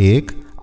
1,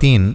3,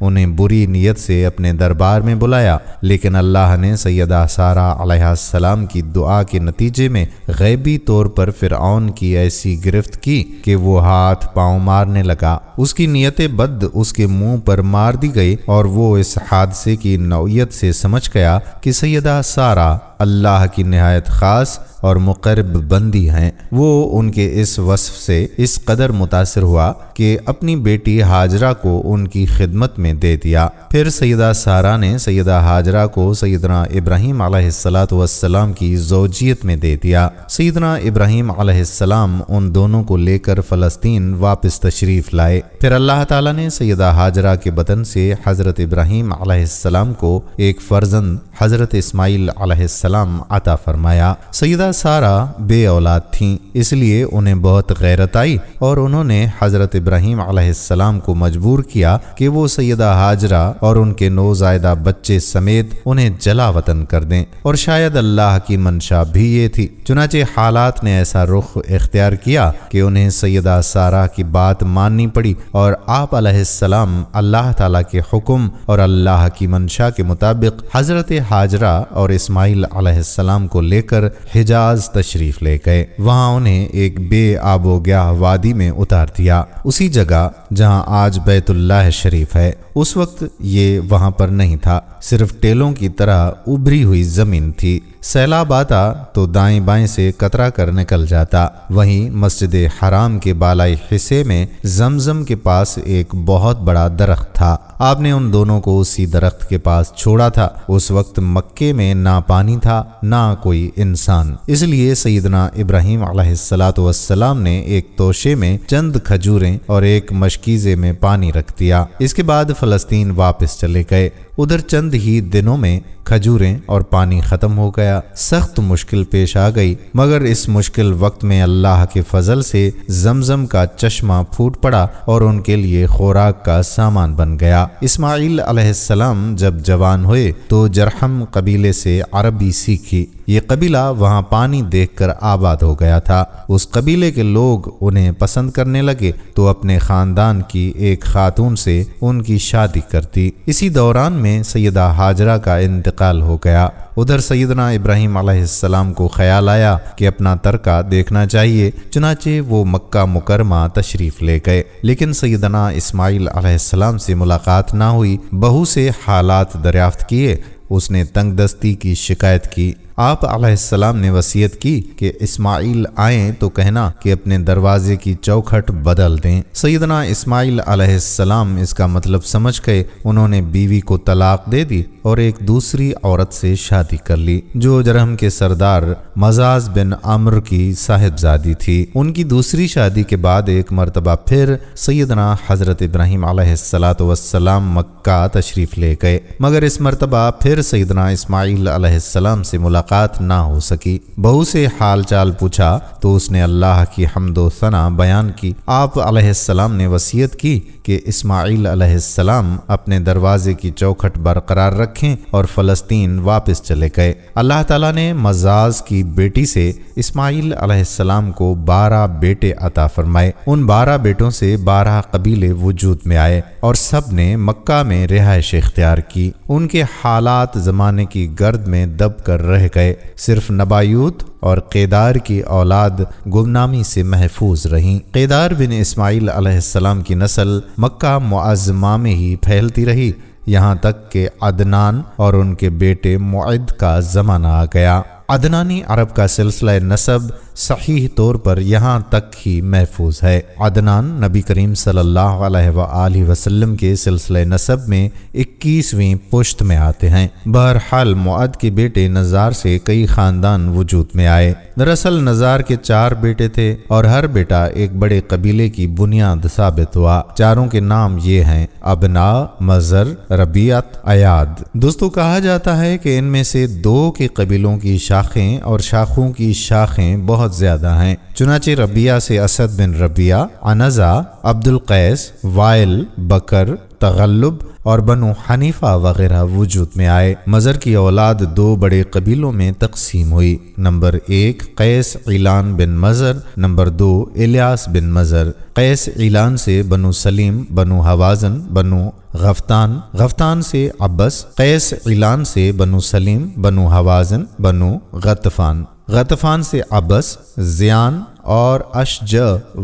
انہیں بری نیت سے اپنے دربار میں بلایا، لیکن اللہ نے سیدہ سارہ علیہ السلام کی دعا کے نتیجے میں غیبی طور پر فرعون کی ایسی گرفت کی کہ وہ ہاتھ پاؤں مارنے لگا۔ اس کی نیت بد اس کے منہ پر مار دی گئی اور وہ اس حادثے کی نوعیت سے سمجھ گیا کہ سیدہ سارہ اللہ کی نہایت خاص اور مقرب بندی ہیں۔ وہ ان کے اس وصف سے اس قدر متاثر ہوا کہ اپنی بیٹی ہاجرہ کو ان کی خدمت میں دے دیا۔ پھر سیدہ سارہ نے سیدہ ہاجرہ کو سیدنا ابراہیم علیہ السلام کی زوجیت میں دے دیا۔ سیدنا ابراہیم علیہ السلام ان دونوں کو لے کر فلسطین واپس تشریف لائے۔ پھر اللہ تعالیٰ نے سیدہ ہاجرہ کے بطن سے حضرت ابراہیم علیہ السلام کو ایک فرزند حضرت اسماعیل علیہ السلام عطا فرمایا۔ سیدہ سارہ بے اولاد تھیں، اس لیے انہیں بہت غیرت آئی اور انہوں نے حضرت ابراہیم علیہ السلام کو مجبور کیا کہ وہ سیدہ ہاجرہ اور ان کے نوزائیدہ بچے سمیت انہیں جلا وطن کر دیں، اور شاید اللہ کی منشا بھی یہ تھی۔ چنانچہ حالات نے ایسا رخ اختیار کیا کہ انہیں سیدہ سارہ کی بات ماننی پڑی اور آپ علیہ السلام اللہ تعالیٰ کے حکم اور اللہ کی منشا کے مطابق حضرت ہاجرہ اور اسماعیل علیہ السلام کو لے کر حجاز تشریف لے گئے۔ وہاں انہیں ایک بے آب و گیاہ وادی میں اتار دیا، اسی جگہ جہاں آج بیت اللہ شریف ہے۔ اس وقت یہ وہاں پر نہیں تھا، صرف ٹیلوں کی طرح ابھری ہوئی زمین تھی۔ سیلاب آتا تو دائیں بائیں سے قطرہ کر نکل جاتا۔ وہیں مسجد حرام کے بالائی حصے میں زمزم کے پاس ایک بہت بڑا درخت تھا۔ آپ نے ان دونوں کو اسی درخت کے پاس چھوڑا تھا۔ اس وقت مکے میں نہ پانی تھا نہ کوئی انسان، اس لیے سیدنا ابراہیم علیہ السلام نے ایک توشے میں چند کھجوریں اور ایک مشکیزے میں پانی رکھ دیا۔ اس کے بعد فلسطین واپس چلے گئے۔ ادھر چند ہی دنوں میں کھجوریں اور پانی ختم ہو گیا۔ سخت مشکل پیش آ گئی، مگر اس مشکل وقت میں اللہ کے فضل سے زمزم کا چشمہ پھوٹ پڑا اور ان کے لیے خوراک کا سامان بن گیا۔ اسماعیل علیہ السلام جب جوان ہوئے تو جرحم قبیلے سے عربی سیکھی۔ یہ قبیلہ وہاں پانی دیکھ کر آباد ہو گیا تھا۔ اس قبیلے کے لوگ انہیں پسند کرنے لگے تو اپنے خاندان کی ایک خاتون سے ان کی شادی کر دی۔ اسی دوران میں سیدہ ہاجرہ کا انتقال ہو گیا۔ ادھر سیدنا ابراہیم علیہ السلام کو خیال آیا کہ اپنا ترکہ دیکھنا چاہیے، چنانچہ وہ مکہ مکرمہ تشریف لے گئے، لیکن سیدنا اسماعیل علیہ السلام سے ملاقات نہ ہوئی۔ بہو سے حالات دریافت کیے، اس نے تنگ دستی کی شکایت کی۔ آپ علیہ السلام نے وصیت کی کہ اسماعیل آئیں تو کہنا کہ اپنے دروازے کی چوکھٹ بدل دیں۔ سیدنا اسماعیل علیہ السلام اس کا مطلب سمجھ گئے۔ انہوں نے بیوی کو طلاق دے دی اور ایک دوسری عورت سے شادی کر لی جو جرہم کے سردار مزاز بن عمرو کی صاحبزادی تھی۔ ان کی دوسری شادی کے بعد ایک مرتبہ پھر سیدنا حضرت ابراہیم علیہ السلام مکہ تشریف لے گئے، مگر اس مرتبہ پھر سیدنا اسماعیل علیہ السلام سے ملاقات نہ ہو سکی۔ بہو سے حال چال پوچھا تو اس نے اللہ کی حمد و ثنا بیان کی۔ آپ علیہ السلام نے وصیت کی کہ اسماعیل علیہ السلام اپنے دروازے کی چوکھٹ برقرار رکھیں اور فلسطین واپس چلے گئے۔ اللہ تعالیٰ نے مزاز کی بیٹی سے اسماعیل علیہ السلام کو 12 بیٹے عطا فرمائے۔ ان 12 بیٹوں سے 12 قبیلے وجود میں آئے اور سب نے مکہ میں رہائش اختیار کی۔ ان کے حالات زمانے کی گرد میں دب کر رہ گئے، صرف نبایوت اور قیدار کی اولاد گمنامی سے محفوظ رہیں۔ قیدار بن اسماعیل علیہ السلام کی نسل مکہ معظمہ میں ہی پھیلتی رہی، یہاں تک کہ عدنان اور ان کے بیٹے معد کا زمانہ آ گیا۔ عدنانی عرب کا سلسلہ نسب صحیح طور پر یہاں تک ہی محفوظ ہے۔ عدنان نبی کریم صلی اللہ علیہ وآلہ وسلم کے سلسلہ نسب میں 21ویں پشت میں آتے ہیں۔ بہرحال معد کے بیٹے نزار سے کئی خاندان وجود میں آئے۔ دراصل نزار کے 4 بیٹے تھے اور ہر بیٹا ایک بڑے قبیلے کی بنیاد ثابت ہوا۔ چاروں کے نام یہ ہیں: ابنا، مزر، ربیعت، ایاد۔ دوستو، کہا جاتا ہے کہ ان میں سے 2 کے قبیلوں کی شاخیں اور شاخوں کی شاخیں بہت زیادہ ہیں۔ چنانچہ ربیعہ سے اسد بن ربیعہ، عنزہ، عبد القیس، وائل، بکر، تغلب اور بنو حنیفہ وغیرہ وجود میں آئے۔ مضر کی اولاد دو بڑے قبیلوں میں تقسیم ہوئی، نمبر 1 قیس عیلان بن مضر، نمبر 2 الیاس بن مضر۔ قیس عیلان سے بنو سلیم، بنو حوازن، بنو غفتان، غفتان سے عبس، قیس عیلان سے بنو سلیم، بنو حوازن، بنو غطفان، غطفان سے عبس، زیان اور اشج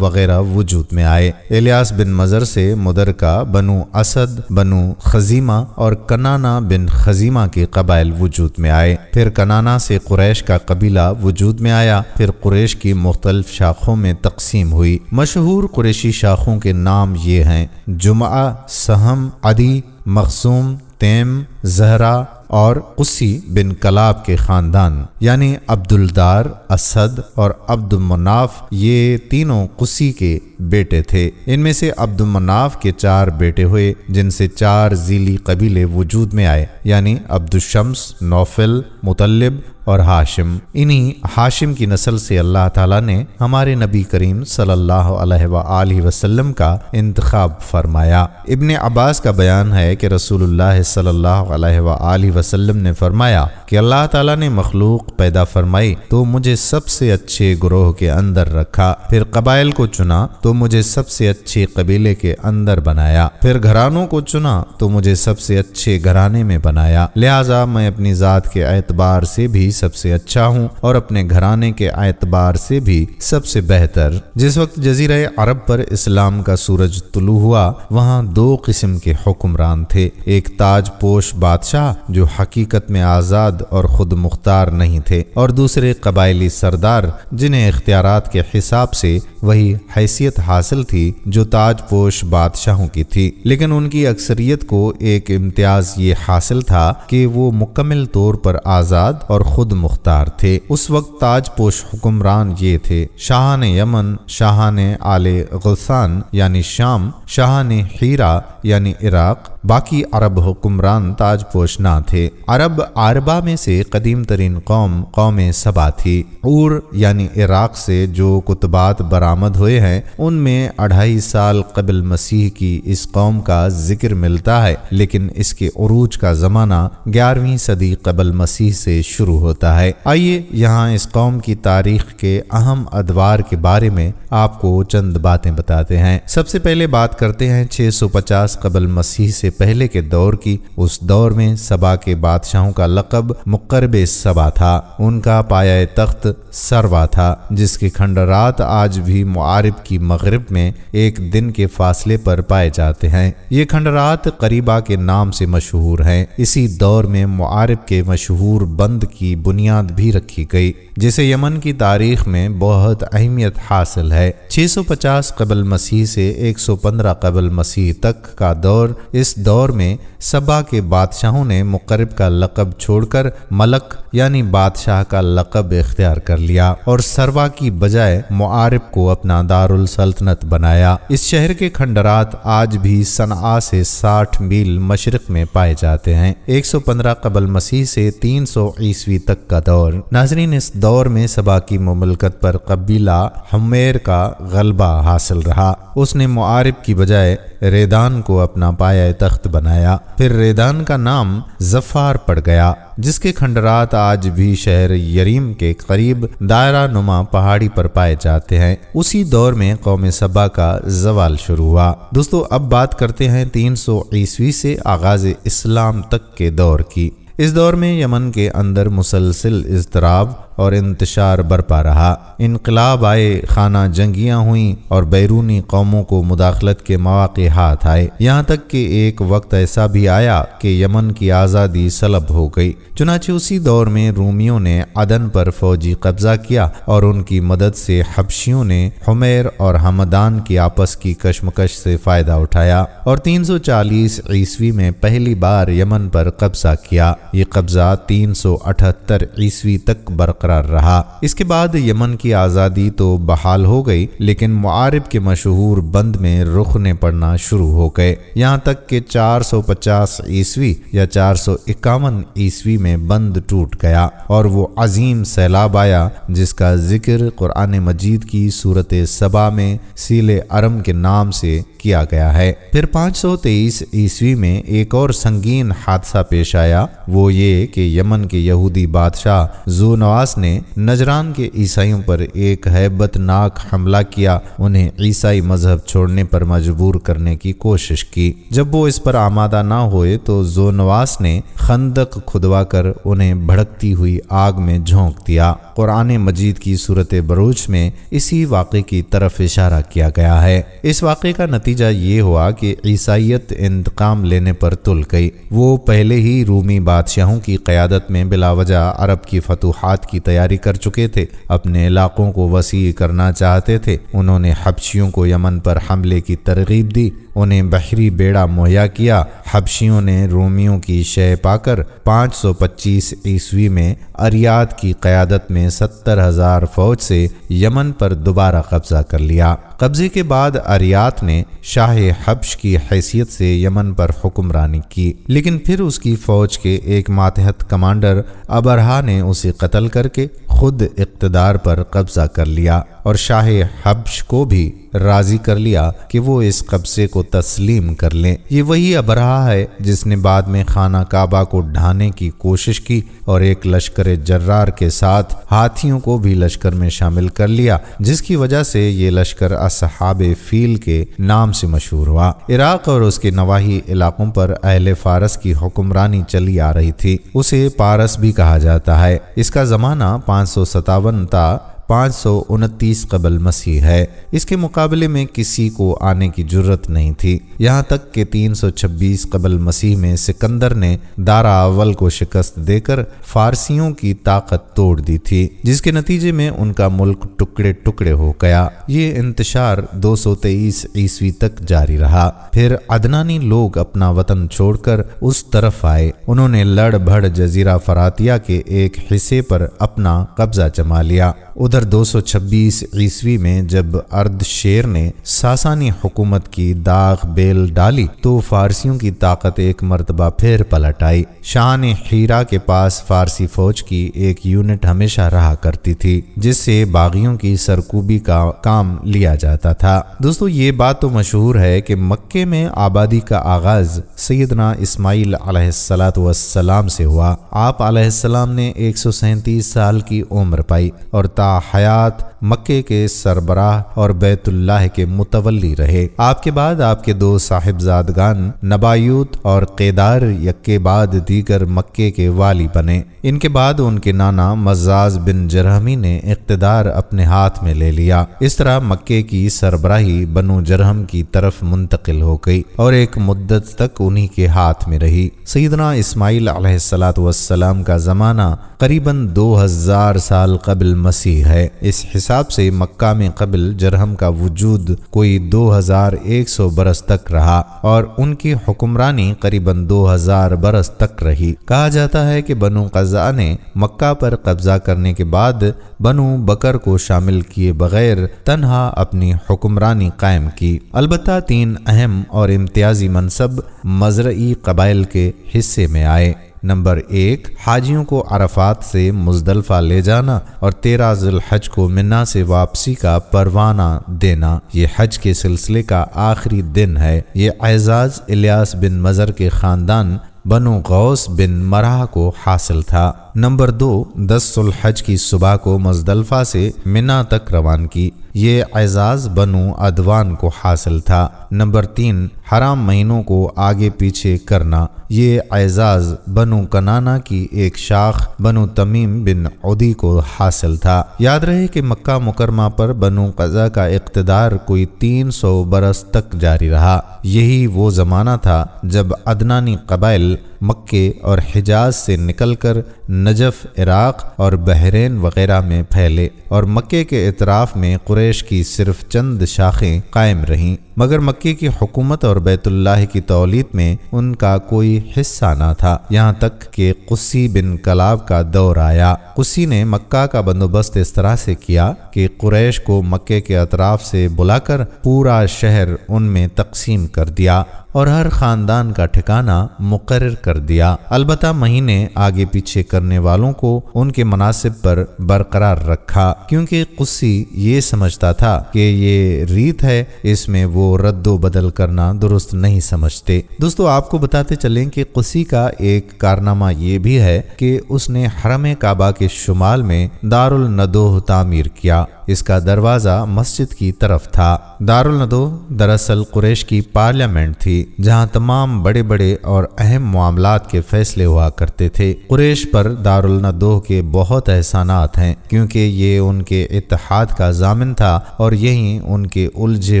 وغیرہ وجود میں آئے۔ الیاس بن مضر سے مدرکہ، بنو اسد، بنو خزیمہ اور کنانہ بن خزیمہ کے قبائل وجود میں آئے۔ پھر کنانہ سے قریش کا قبیلہ وجود میں آیا۔ پھر قریش کی مختلف شاخوں میں تقسیم ہوئی۔ مشہور قریشی شاخوں کے نام یہ ہیں: جمعہ، سہم، عدی، مخزوم، تیم، زہرا اور قسی بن کلاب کے خاندان، یعنی عبدالدار، اسد اور عبد المناف، یہ تینوں قسی کے بیٹے تھے۔ ان میں سے عبد المناف کے 4 بیٹے ہوئے، جن سے 4 ذیلی قبیلے وجود میں آئے، یعنی عبد الشمس، نوفل، مطلب اور ہاشم۔ انہی ہاشم کی نسل سے اللہ تعالیٰ نے ہمارے نبی کریم صلی اللہ علیہ وآلہ وسلم کا انتخاب فرمایا۔ ابن عباس کا بیان ہے کہ رسول اللہ صلی اللہ علیہ وآلہ وسلم نے فرمایا کہ اللہ تعالیٰ نے مخلوق پیدا فرمائی تو مجھے سب سے اچھے گروہ کے اندر رکھا، پھر قبائل کو چنا تو مجھے سب سے اچھے قبیلے کے اندر بنایا، پھر گھرانوں کو چنا تو مجھے سب سے اچھے گھرانے میں بنایا، لہٰذا میں اپنی ذات کے اعتبار سے بھی سب سے اچھا ہوں اور اپنے گھرانے کے اعتبار سے بھی سب سے بہتر۔ جس وقت جزیرہ عرب پر اسلام کا سورج طلوع ہوا، وہاں 2 قسم کے حکمران تھے، ایک تاج پوش بادشاہ جو حقیقت میں آزاد اور خود مختار نہیں تھے، اور دوسرے قبائلی سردار جنہیں اختیارات کے حساب سے وہی حیثیت حاصل تھی جو تاج پوش بادشاہوں کی تھی، لیکن ان کی اکثریت کو ایک امتیاز یہ حاصل تھا کہ وہ مکمل طور پر آزاد اور خود مختار تھے۔ اس وقت تاج پوش حکمران یہ تھے: شاہان یمن، شاہان آل غسان یعنی شام، شاہان حیرہ یعنی عراق، باقی عرب حکمران تاج پوش نہ تھے۔ عرب عربہ میں سے قدیم ترین قوم سبا تھی۔ اور یعنی عراق سے جو کتبات برآمد ہوئے ہیں ان میں 2.5 سال قبل مسیح کی اس قوم کا ذکر ملتا ہے، لیکن اس کے عروج کا زمانہ 11ویں صدی قبل مسیح سے شروع ہوتا ہے۔ آئیے یہاں اس قوم کی تاریخ کے اہم ادوار کے بارے میں آپ کو چند باتیں بتاتے ہیں۔ سب سے پہلے بات کرتے ہیں 650 قبل مسیح سے پہلے کے دور کی۔ اس دور میں سبا کے بادشاہوں کا لقب مقرب سبا تھا۔ ان کا پایہ تخت سروا تھا، جس کے کھنڈرات آج بھی معارب کی مغرب میں 1 دن کے فاصلے پر پائے جاتے ہیں۔ یہ کھنڈرات قریبہ کے نام سے مشہور ہیں۔ اسی دور میں معارب کے مشہور بند کی بنیاد بھی رکھی گئی، جسے یمن کی تاریخ میں بہت اہمیت حاصل ہے۔ 650 قبل مسیح سے 115 قبل مسیح تک کا دور، اس دور میں سبا کے بادشاہوں نے مقرب کا لقب چھوڑ کر ملک یعنی بادشاہ کا لقب اختیار کر لیا اور سروا کی بجائے معارب کو اپنا دارالسلطنت بنایا۔ اس شہر کے کھنڈرات آج بھی صنعاء سے 60 میل مشرق میں پائے جاتے ہیں۔ 115 قبل مسیح سے 300 عیسوی تک کا دور۔ ناظرین، اس دور میں سبا کی مملکت پر قبیلہ حمیر کا غلبہ حاصل رہا۔ اس نے معارب کی بجائے ریدان کو اپنا پایہ تخت بنایا، پھر ریدان کا نام ظفار پڑ گیا، جس کے کھنڈرات آج بھی شہر یریم کے قریب دائرہ نما پہاڑی پر پائے جاتے ہیں۔ اسی دور میں قوم سبا کا زوال شروع ہوا۔ دوستو، اب بات کرتے ہیں 300 عیسوی سے آغاز اسلام تک کے دور کی۔ اس دور میں یمن کے اندر مسلسل اضطراب اور انتشار برپا رہا۔ انقلاب آئے، خانہ جنگیاں ہوئیں اور بیرونی قوموں کو مداخلت کے مواقع ہاتھ آئے، یہاں تک کہ ایک وقت ایسا بھی آیا کہ یمن کی آزادی سلب ہو گئی۔ چنانچہ اسی دور میں رومیوں نے عدن پر فوجی قبضہ کیا اور ان کی مدد سے حبشیوں نے حمیر اور ہمدان کی آپس کی کشمکش سے فائدہ اٹھایا اور 340 عیسوی میں پہلی بار یمن پر قبضہ کیا۔ یہ قبضہ 378 عیسوی تک برقرار برقرار رہا۔ اس کے بعد یمن کی آزادی تو بحال ہو گئی، لیکن معارب کے مشہور بند میں رخنے پڑنا شروع ہو گئے، یہاں تک کہ 450 عیسوی یا 451 عیسوی میں بند ٹوٹ گیا اور وہ عظیم سیلاب آیا جس کا ذکر قرآن مجید کی سورۃ سبا میں سیل ارم کے نام سے کیا گیا ہے۔ پھر 523 عیسوی میں ایک اور سنگین حادثہ پیش آیا، وہ یہ کہ یمن کے یہودی بادشاہ ذونواس نے نجران کے عیسائیوں پر ایک ہیبت ناک حملہ کیا، انہیں عیسائی مذہب چھوڑنے پر مجبور کرنے کی کوشش کی۔ جب وہ اس پر آمادہ نہ ہوئے تو ذونواس نے خندق کھدوا کر انہیں بھڑکتی ہوئی آگ میں جھونک دیا۔ قرآن مجید کی سورۃ بروج میں اسی واقعے کی طرف اشارہ کیا گیا ہے۔ اس واقعے کا نتیجہ یہ ہوا کہ عیسائیت انتقام لینے پر تل گئی۔ وہ پہلے ہی رومی بادشاہوں کی قیادت میں بلا وجہ عرب کی فتوحات کی تیاری کر چکے تھے، اپنے علاقوں کو وسیع کرنا چاہتے تھے۔ انہوں نے حبشیوں کو یمن پر حملے کی ترغیب دی، انہیں بحری بیڑا مہیا کیا۔ حبشیوں نے رومیوں کی شے پا کر 525 عیسوی میں اریاد کی قیادت میں 70,000 فوج سے یمن پر دوبارہ قبضہ کر لیا۔ قبضے کے بعد اریات نے شاہ حبش کی حیثیت سے یمن پر حکمرانی کی، لیکن پھر اس کی فوج کے ایک ماتحت کمانڈر ابرہا نے اسے قتل کر کے خود اقتدار پر قبضہ کر لیا اور شاہ حبش کو بھی راضی کر لیا کہ وہ اس قبضے کو تسلیم کر لیں۔ یہ وہی ابرہا ہے جس نے بعد میں خانہ کعبہ کو ڈھانے کی کوشش کی اور ایک لشکر جرار کے ساتھ ہاتھیوں کو بھی لشکر میں شامل کر لیا، جس کی وجہ سے یہ لشکر اصحاب فیل کے نام سے مشہور ہوا۔ عراق اور اس کے نواحی علاقوں پر اہل فارس کی حکمرانی چلی آ رہی تھی، اسے پارس بھی کہا جاتا ہے۔ اس کا زمانہ 557 تا 529 قبل مسیح ہے۔ اس کے مقابلے میں کسی کو آنے کی جرت نہیں تھی، یہاں تک کہ 326 قبل مسیح میں سکندر نے دارا اول کو شکست دے کر فارسیوں کی طاقت توڑ دی تھی، جس کے نتیجے میں ان کا ملک ٹکڑے ٹکڑے ہو گیا۔ یہ انتشار 223 عیسوی تک جاری رہا۔ پھر عدنانی لوگ اپنا وطن چھوڑ کر اس طرف آئے، انہوں نے لڑ بھڑ جزیرہ فراتیہ کے ایک حصے پر اپنا قبضہ جما لیا۔ ادھر 226 عیسوی میں جب اردشیر نے ساسانی حکومت کی داغ بیل ڈالی تو فارسیوں کی طاقت ایک مرتبہ پھر پلٹ آئی۔ شاہ نے ہیرا کے پاس فارسی فوج کی ایک یونٹ ہمیشہ رہا کرتی تھی جس سے باغیوں کی سرکوبی کا کام لیا جاتا تھا۔ دوستو یہ بات تو مشہور ہے کہ مکے میں آبادی کا آغاز سیدنا اسماعیل علیہ السلام سے ہوا۔ آپ علیہ السلام نے 137 سال کی عمر پائی اور تا حیات مکے کے سربراہ اور بیت اللہ کے متولی رہے۔ آپ کے بعد آپ کے 2 صاحبزادگان نبایوت اور قیدار یکے بعد دیگر مکے کے والی بنے۔ ان کے بعد ان کے نانا مزاز بن جرہمی نے اقتدار اپنے ہاتھ میں لے لیا۔ اس طرح مکے کی سربراہی بنو جرہم کی طرف منتقل ہو گئی اور ایک مدت تک انہی کے ہاتھ میں رہی۔ سیدنا اسماعیل علیہ السلام کا زمانہ قریباً 2000 سال قبل مسیح ہے۔ اس حساب سے مکہ میں قبل جرہم کا وجود کوئی 2100 برس تک رہا اور ان کی حکمرانی قریباً 2000 برس تک رہی۔ کہا جاتا ہے کہ بنو قزع نے مکہ پر قبضہ کرنے کے بعد بنو بکر کو شامل کیے بغیر تنہا اپنی حکمرانی قائم کی۔ البتہ 3 اہم اور امتیازی منصب مزرعی قبائل کے حصے میں آئے۔ نمبر 1، حاجیوں کو عرفات سے مزدلفہ لے جانا اور 13 ذی الحج کو منا سے واپسی کا پروانہ دینا۔ یہ حج کے سلسلے کا آخری دن ہے۔ یہ اعزاز الیاس بن مزر کے خاندان بنو غوث بن مرہ کو حاصل تھا۔ نمبر 2، 10 ذی الحج کی صبح کو مزدلفہ سے منا تک روان کی۔ یہ اعزاز بنو عدوان کو حاصل تھا۔ نمبر 3، حرام مہینوں کو آگے پیچھے کرنا۔ یہ اعزاز بنو کنانا کی ایک شاخ بنو تمیم بن عدی کو حاصل تھا۔ یاد رہے کہ مکہ مکرمہ پر بنو قزع کا اقتدار کوئی 300 برس تک جاری رہا۔ یہی وہ زمانہ تھا جب عدنانی قبائل مکے اور حجاز سے نکل کر نجف، عراق اور بحرین وغیرہ میں پھیلے اور مکے کے اطراف میں قریش کی صرف چند شاخیں قائم رہیں، مگر مکے کی حکومت اور بیت اللہ کی تولید میں ان کا کوئی حصہ نہ تھا، یہاں تک کہ قسی بن کلاب کا دور آیا۔ قسی نے مکہ کا بندوبست اس طرح سے کیا کہ قریش کو مکے کے اطراف سے بلا کر پورا شہر ان میں تقسیم کر دیا اور ہر خاندان کا ٹھکانہ مقرر کر دیا، البتہ مہینے آگے پیچھے کرنے والوں کو ان کے مناصب پر برقرار رکھا، کیونکہ قسی یہ سمجھتا تھا کہ یہ ریت ہے، اس میں وہ رد و بدل کرنا درست نہیں سمجھتے۔ دوستو آپ کو بتاتے چلیں کہ قسی کا ایک کارنامہ یہ بھی ہے کہ اس نے حرم کعبہ کے شمال میں دارالندوہ تعمیر کیا، اس کا دروازہ مسجد کی طرف تھا۔ دارالندوہ دراصل قریش کی پارلیمنٹ تھی جہاں تمام بڑے بڑے اور اہم معاملات کے فیصلے ہوا کرتے تھے۔ قریش پر دارالندوہ کے بہت احسانات ہیں کیونکہ یہ ان کے اتحاد کا ضامن تھا اور یہیں ان کے الجھے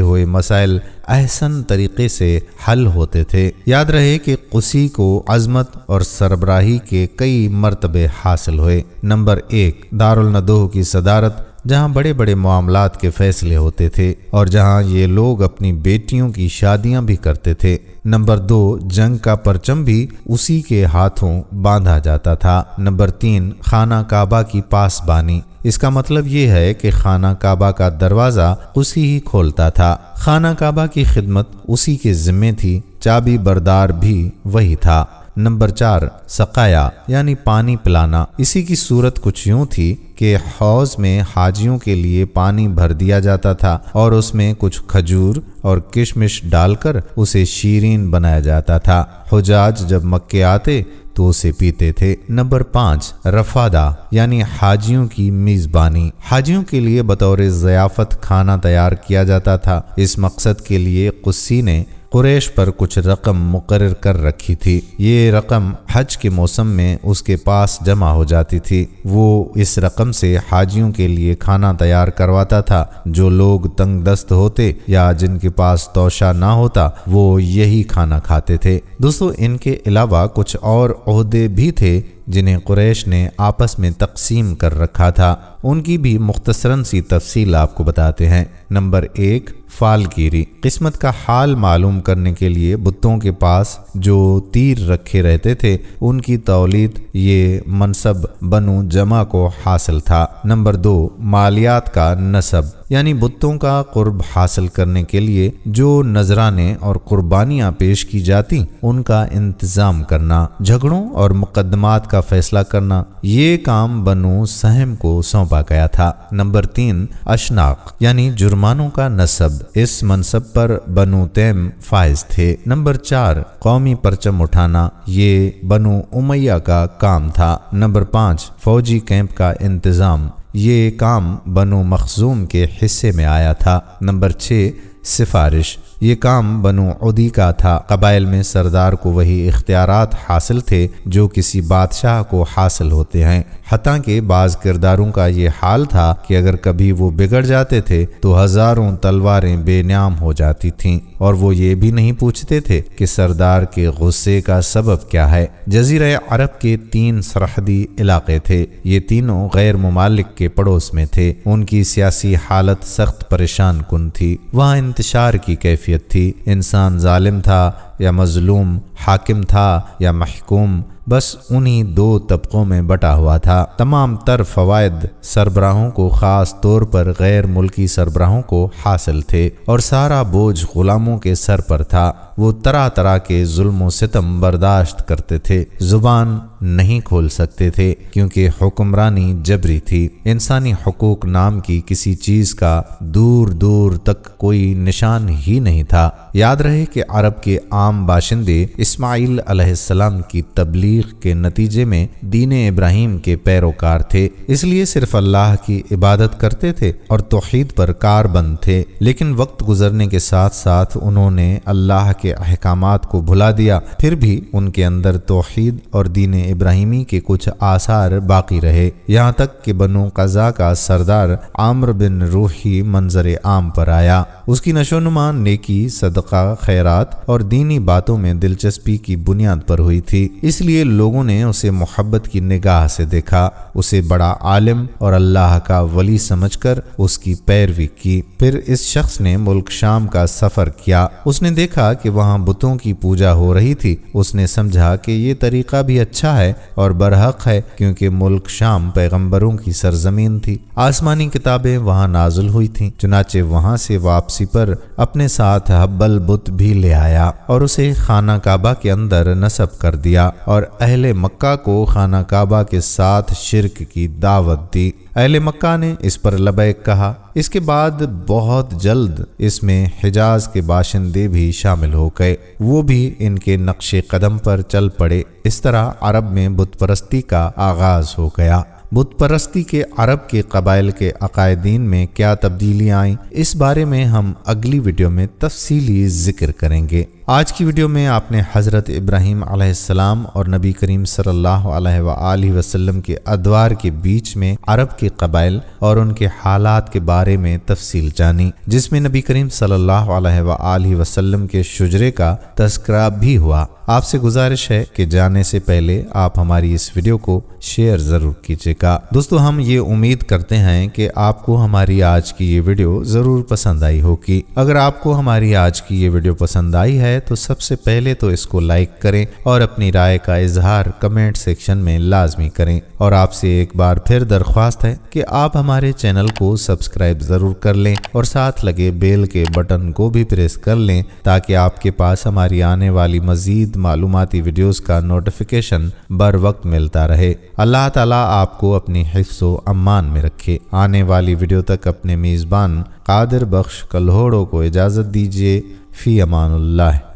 ہوئے مسائل احسن طریقے سے حل ہوتے تھے۔ یاد رہے کہ قسی کو عظمت اور سربراہی کے کئی مرتبے حاصل ہوئے۔ نمبر 1، دارالندوہ کی صدارت، جہاں بڑے بڑے معاملات کے فیصلے ہوتے تھے اور جہاں یہ لوگ اپنی بیٹیوں کی شادیاں بھی کرتے تھے۔ نمبر 2، جنگ کا پرچم بھی اسی کے ہاتھوں باندھا جاتا تھا۔ نمبر 3، خانہ کعبہ کی پاسبانی، اس کا مطلب یہ ہے کہ خانہ کعبہ کا دروازہ اسی ہی کھولتا تھا، خانہ کعبہ کی خدمت اسی کے ذمے تھی، چابی بردار بھی وہی تھا۔ نمبر 4، سقایا یعنی پانی پلانا، اسی کی صورت کچھ یوں تھی کہ حوض میں حاجیوں کے لیے پانی بھر دیا جاتا تھا اور اس میں کچھ کھجور اور کشمش ڈال کر اسے شیرین بنایا جاتا تھا، حجاج جب مکے آتے تو اسے پیتے تھے۔ نمبر 5، رفادہ یعنی حاجیوں کی میزبانی، حاجیوں کے لیے بطور ضیافت کھانا تیار کیا جاتا تھا، اس مقصد کے لیے قسی نے قریش پر کچھ رقم مقرر کر رکھی تھی، یہ رقم حج کے موسم میں اس کے پاس جمع ہو جاتی تھی، وہ اس رقم سے حاجیوں کے لیے کھانا تیار کرواتا تھا، جو لوگ تنگ دست ہوتے یا جن کے پاس توشہ نہ ہوتا وہ یہی کھانا کھاتے تھے۔ دوستو ان کے علاوہ کچھ اور عہدے بھی تھے جنہیں قریش نے آپس میں تقسیم کر رکھا تھا، ان کی بھی مختصراً سی تفصیل آپ کو بتاتے ہیں۔ نمبر 1، فال گیری، قسمت کا حال معلوم کرنے کے لیے بتوں کے پاس جو تیر رکھے رہتے تھے ان کی تولید، یہ منصب بنو جمع کو حاصل تھا۔ نمبر 2، مالیات کا نصب یعنی بتوں کا قرب حاصل کرنے کے لیے جو نذرانے اور قربانیاں پیش کی جاتی ان کا انتظام کرنا، جھگڑوں اور مقدمات کا فیصلہ کرنا، یہ کام بنو سہم کو سونپا گیا تھا۔ نمبر 3، اشناق یعنی جرمانوں کا نصب، اس منصب پر بنو تیم فائز تھے۔ نمبر 4، قومی پرچم اٹھانا، یہ بنو امیہ کا کام تھا۔ نمبر 5، فوجی کیمپ کا انتظام، یہ کام بنو مخزوم کے حصے میں آیا تھا۔ نمبر 6، سفارش، یہ کام بنو عدی کا تھا، قبائل میں سردار کو وہی اختیارات حاصل تھے جو کسی بادشاہ کو حاصل ہوتے ہیں، حتیٰ کہ بعض کرداروں کا یہ حال تھا کہ اگر کبھی وہ بگڑ جاتے تھے تو ہزاروں تلواریں بے نام ہو جاتی تھیں اور وہ یہ بھی نہیں پوچھتے تھے کہ سردار کے غصے کا سبب کیا ہے۔ جزیرہ عرب کے 3 سرحدی علاقے تھے، یہ تینوں غیر ممالک کے پڑوس میں تھے، ان کی سیاسی حالت سخت پریشان کن تھی، وہاں انتشار کی کیفیت تھی، انسان ظالم تھا یا مظلوم، حاکم تھا یا محکوم، بس انہی 2 طبقوں میں بٹا ہوا تھا۔ تمام تر فوائد سربراہوں کو، خاص طور پر غیر ملکی سربراہوں کو حاصل تھے اور سارا بوجھ غلاموں کے سر پر تھا، وہ طرح طرح کے ظلم و ستم برداشت کرتے تھے، زبان نہیں کھول سکتے تھے کیونکہ حکمرانی جبری تھی، انسانی حقوق نام کی کسی چیز کا دور دور تک کوئی نشان ہی نہیں تھا۔ یاد رہے کہ عرب کے عام باشندے اسماعیل علیہ السلام کی تبلیغ کے نتیجے میں دین ابراہیم کے پیروکار تھے، اس لیے صرف اللہ کی عبادت کرتے تھے اور توحید پر کاربند تھے، لیکن وقت گزرنے کے ساتھ ساتھ انہوں نے اللہ کے احکامات کو بھلا دیا، پھر بھی ان کے اندر توحید اور دین ابراہیمی کے کچھ آثار باقی رہے، یہاں تک کہ بنو قزا کا سردار عامر بن روحی منظر عام پر آیا۔ اس کی نشوونما نیکی، صدقہ، خیرات اور دینی باتوں میں دلچسپی کی بنیاد پر ہوئی تھی، اس لیے لوگوں نے اسے محبت کی نگاہ سے دیکھا، اسے بڑا عالم اور اللہ کا ولی سمجھ کر اس کی پیروی کی۔ پھر اس شخص نے ملک شام کا سفر کیا، اس نے دیکھا کہ وہاں بتوں کی پوجا ہو رہی تھی، اس نے سمجھا کہ یہ طریقہ بھی اچھا ہے اور برحق ہے، کیونکہ ملک شام پیغمبروں کی سرزمین تھی، آسمانی کتابیں وہاں نازل ہوئی تھیں، چنانچہ وہاں سے واپسی پر اپنے ساتھ حبل بت بھی لے آیا اور اسے خانہ کعبہ کے اندر نصب کر دیا اور اہل مکہ کو خانہ کعبہ کے ساتھ شرک کی دعوت دی۔ اہل مکہ نے اس پر لبیک کہا۔ اس کے بعد بہت جلد اس میں حجاز کے باشندے بھی شامل ہو گئے، وہ بھی ان کے نقش قدم پر چل پڑے۔ اس طرح عرب میں بت پرستی کا آغاز ہو گیا۔ بت پرستی کے عرب کے قبائل کے عقائدین میں کیا تبدیلیاں آئیں، اس بارے میں ہم اگلی ویڈیو میں تفصیلی ذکر کریں گے۔ آج کی ویڈیو میں آپ نے حضرت ابراہیم علیہ السلام اور نبی کریم صلی اللہ علیہ وآلہ وسلم کے ادوار کے بیچ میں عرب کے قبائل اور ان کے حالات کے بارے میں تفصیل جانی، جس میں نبی کریم صلی اللہ علیہ وآلہ وسلم کے شجرے کا تذکرہ بھی ہوا۔ آپ سے گزارش ہے کہ جانے سے پہلے آپ ہماری اس ویڈیو کو شیئر ضرور کیجیے گا۔ دوستو، ہم یہ امید کرتے ہیں کہ آپ کو ہماری آج کی یہ ویڈیو ضرور پسند آئی ہوگی۔ اگر آپ کو ہماری آج کی یہ ویڈیو پسند آئی ہے تو سب سے پہلے تو اس کو لائک کریں اور اپنی رائے کا اظہار کمنٹ سیکشن میں لازمی کریں، اور آپ سے ایک بار پھر درخواست ہے کہ آپ ہمارے چینل کو سبسکرائب ضرور کر لیں اور ساتھ لگے بیل کے بٹن کو بھی پریس کر لیں تاکہ آپ کے پاس ہماری آنے والی مزید معلوماتی ویڈیوز کا نوٹیفیکیشن بر وقت ملتا رہے۔ اللہ تعالیٰ آپ کو اپنی حفظ و امان میں رکھے۔ آنے والی ویڈیو تک اپنے میزبان قادر بخش کلہوڑوں کو اجازت دیجیے۔ فی امان اللہ۔